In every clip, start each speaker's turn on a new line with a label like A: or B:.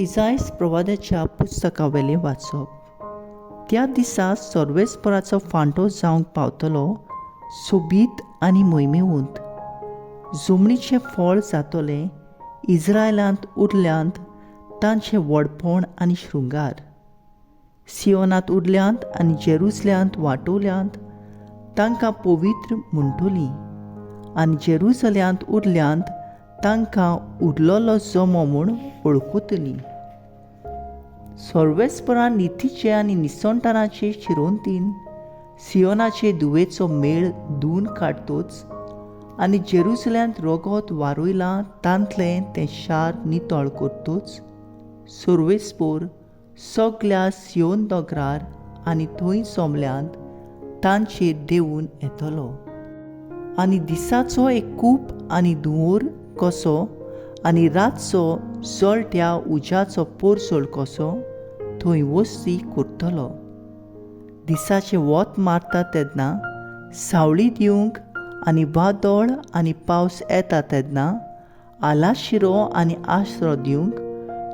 A: इसायास प्रवाद्याच्या पुस्तकावेलें वाचप. त्या दिसा सर्वेस्पराचो फांटो जावंक पावतलो, सोबीत आनी मोहिमेवंत. जमनीचें फळ जातलें इस्रायलांत उरल्यांत तांचें व्हडपण आनी शृंगार. सियोनांत उरल्यांत आनी जेरुसल्यांत वाटोवल्यांत तांकां पवित्र म्हणटलीं, आनी जेरुसल्यांत उरल्यांत तांकां उरलोलो जमो म्हूण वळखुतलीं. सर्वेस्परान नितीचे आनी निसंतानाचे चिरोंतीन सियोनाचे दुवेचो मेळ धुवन काडतोच आनी जेरुसल्यांत रगत वारोयलां तांतलें तें शार नितळ करतोच. सर्वेस्पोर सगळ्या सियोन दोंगरार आनी थंय जमल्यांत तांचेर देंवून येतलो. आनी दिसाचो एक खूब आनी धुंवर कसो आनी रातचो जळट्या उज्याचो पोरसोळ कसो थंय वस्ती करतलो. दिसाचें वत मारता तेन्ना सावळी दिवंक आनी वादळ आनी पावस येता तेन्ना आलाशिरो आनी आसरो दिवंक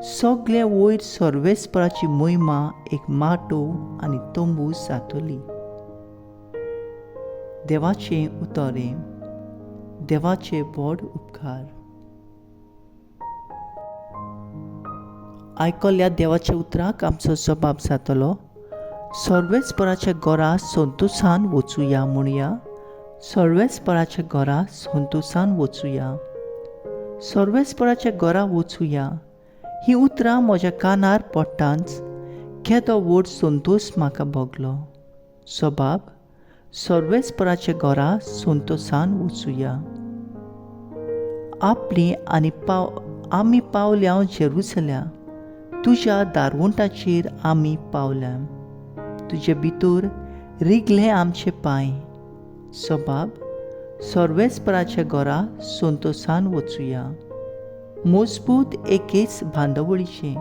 A: सगळे वयर सर्वेस्पराची महिमा एक माटो आनी तंबू जातली. देवाचें उतरें. देवाचे व्हड उपकार. आयकल्ल्या देवाच्या उतराक आमचो जबाब जातलो, सर्वेस्पराच्या घरा संतोशान वचुया म्हणुया. सर्वेस्पराच्या घरा संतोशान वचुया. सर्वेस्पराच्या घरा वचुया. ही उतरां म्हज्या कानार पडटांच केदो व्हड संतोश म्हाका भोगलो. जबाब: सर्वेस्पराच्या घरा संतोशान वचुया. आमी पावल्या जेरुसल्या. तुज्या दारवंटाचेर आमी पावल्या. तुजे भितर रिगले आमचे पांय. जबाब: सर्वेस्पराच्या घरा संतोशान वचुया. मजबूत एकेच बांदवळीचें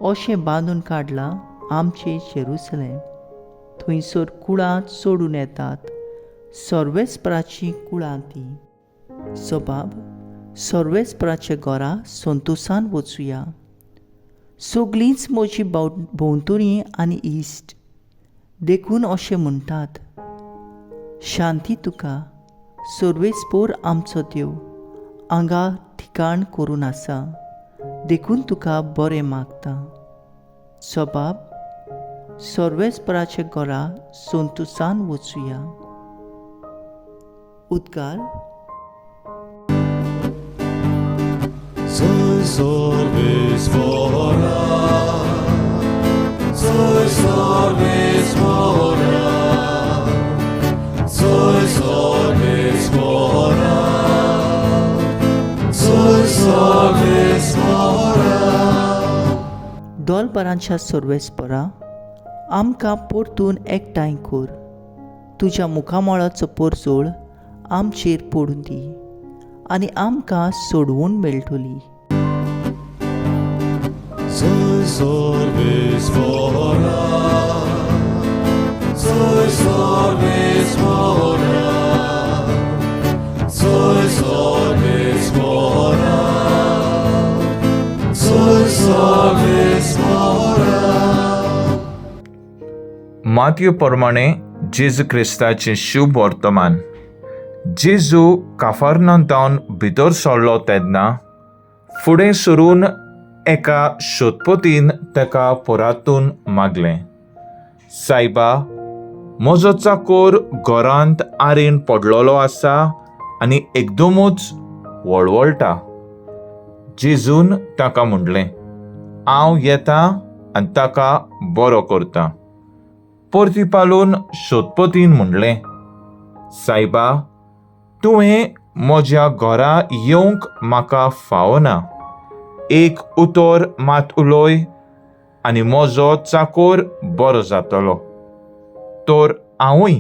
A: अशें बांदून काडलां आमचें जेरुसलेम. थंयसर कुळां चडून येतात, सर्वेस्पराचीं कुळां तीं. जबाब: सर्वेस्पराच्या घरा संतोशान वचुया. सगळींच म्हजीं भोंवतणीं आनी इश्ट देखून अशें म्हणटात, शांती तुका, सर्वेस्पोर आमचो देव, हांगा ठिकाण करून आसा, देखून तुका बरें मागता. जबाब: सर्वेस्पराच्या घरा संतोशान वचुया. उद्गार.
B: Soy sorvespora, soy sorvespora, soy sorvespora, soy sorvespora.
A: दोलबारांच्या सर्वेस्परा, आमकां परतून एकठांय कर. तुज्या मुखामळाचो पोरसोळ आमचेर पडून दी आनी आमकां सोडवून मेळटली.
B: Soy sorvespora, soy sorvespora, soy sorvespora, soy sorvespora.
C: मातये प्रमाणे जेजू क्रिस्ताचें शुभ वर्तमान. जेजू काफार्नांतावन भितर सरलो तेन्ना फुडें सरून एका सोदपोतीन ताका पोरातून मागलें, सायबा, म्हजो चाकोर घरांत आरेन पडलोलो आसा आनी एकदमूच वळवळटा. जेजून ताका म्हणलें, हांव येतां आनी ताका बरो करतां. परतिपालून सोदपोतीन म्हणलें, सायबा, तुवें म्हज्या घरा येवंक म्हाका फावना. एक उतर मात उलय आनी म्हजो चाकोर बरो जातलो. तर हांवूय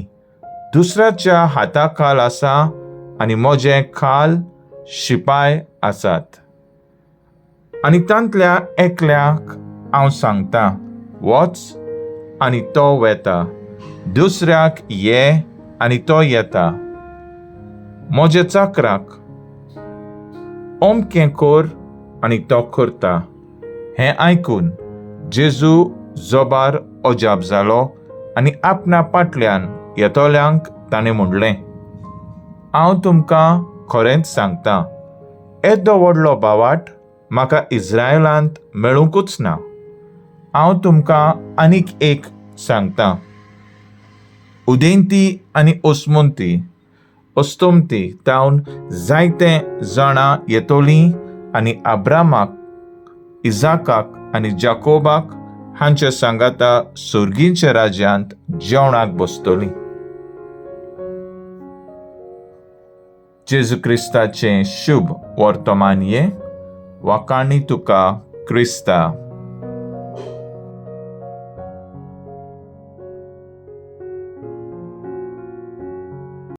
C: दुसऱ्याच्या हाताखाल आसा आनी म्हजे खाल शिपाय आसात. आनी तांतल्या एकल्याक हांव सांगतां, वच, आनी तो वेता. दुसऱ्याक ये आनी तो येता. म्हज्या चाकराक, अमकें कर आनी तो करता. हें आयकून जेजू जोबार अजाप जालो आनी आपणा फाटल्यान येतोल्यांक ताणें म्हणलें, हांव तुमकां खरेंच सांगतां, येदो व्हडलो बावाट म्हाका इस्रायलांत मेळूंकूच ना. हांव तुमकां आनीक एक सांगतां, उदेंती आनी ओस्तोमती तावन जायते जाणां येतोलीं आनी अब्रामाक, इजाकाक आनी जाकोबाक हांचे सांगाता सुर्गीच्या राज्यांत जेवणाक बसतलीं. जेजू क्रिस्ताचें शुभ वर्तमान ये, वाकाणी तुका क्रिस्ता.